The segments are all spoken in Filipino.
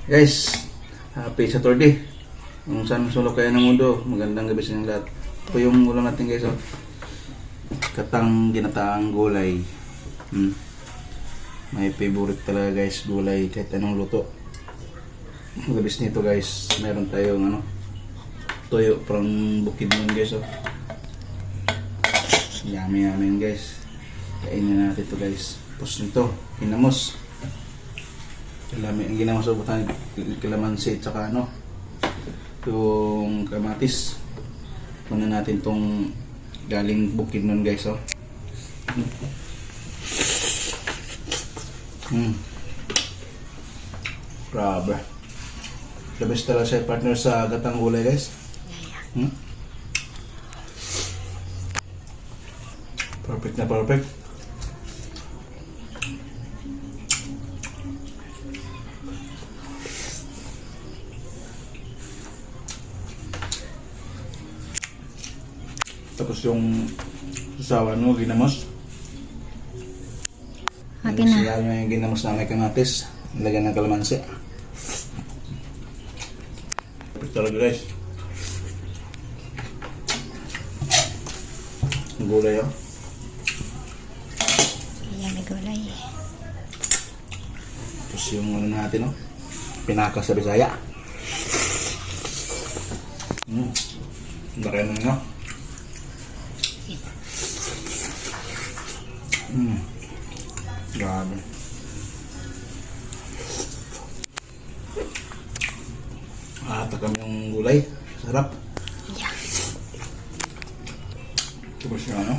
Guys, happy Saturday. Kung saan sulok kayo ng mundo, magandang gabi sa inyong lahat. Ito yung ulam natin guys. Oh. Katang ginataang gulay. May favorite talaga guys, gulay kahit anong luto. Magabis nito guys, meron tayong toyo from Bukidnon guys. Oh. Yummy yummy guys. Kainin natin ito guys. Tapos nito, hinamos. Ang ginamos sa butan, kalamansi at saka yung kamatis. Muna natin tong galing Bukidnon guys. Oh. Grabe. The best talaga siya partner sa gatang gulay guys. Perfect na perfect. Tapos yung sasawan mo, ginamos. Okay na. Sila yung ginamos na may kamatis. Nilagyan ng kalamansi. Perfect talaga guys. Ang gulay oh. Ayan, may gulay. Tapos yung natin oh. Pinaka sa Bisaya. Laki na Grabe. Takam yung gulay. Sarap. Yeah. Tapos yung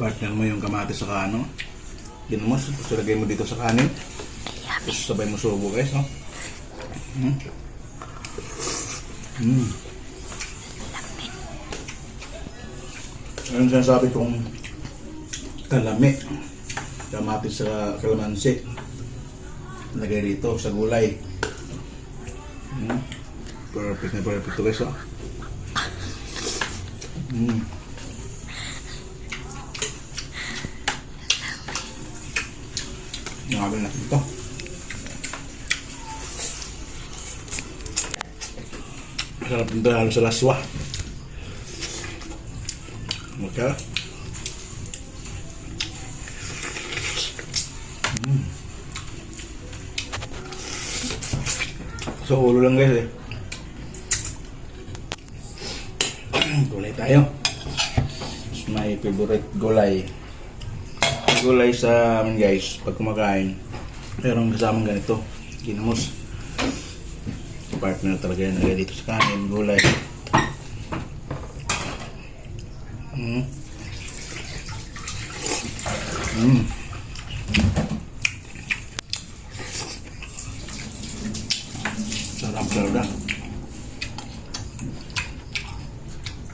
partner mo yung kamatis sa ginamos. Tapos lagay mo dito sa kanin. Tapos sabay mo subo guys. Ayun sinasabi kong kalami, kamatis sa kalamansi, lagay dito sa gulay. Perfect na perfect to guys. Nakabal natin ito. Sarap nito halos sa laswa. Okay. So ulo lang guys Gulay tayo. My favorite gulay. Gulay sa amin guys pag kumakain. Merong kasamang ganito, ginamos. Partner talaga yan nagay dito sa kanin, gulay. Sarap talaga.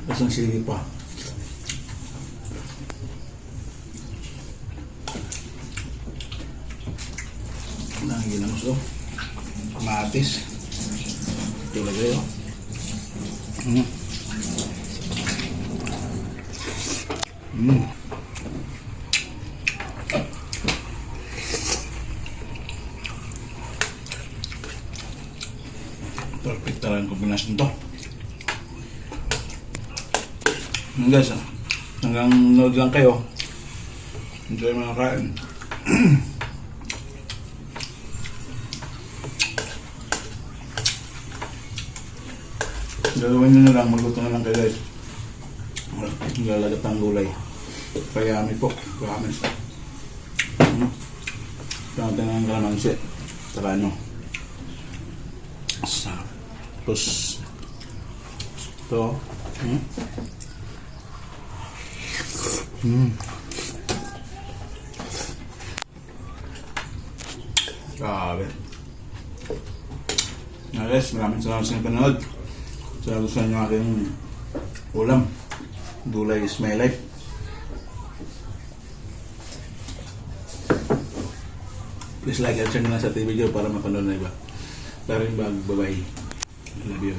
Lasang sili pa. Ginamos oh. Kamatis. Ito lagay oh. Perfect talaga ang kombinasyon to. Guys, hanggang nood lang kayo. Enjoy mga kain. Gagawin nyo na lang, magluto na lang kayo guys. Lalagat ang gulay. Kayami po, promise. Kaya ng kalamansi. Saka tapos ito. Grabe. Guys, maraming salamat sa panood. Sa gusto nyo aking ulam, gulay is my life. Please like and share na sa video para mapanood na iba. Bye bye. I love you.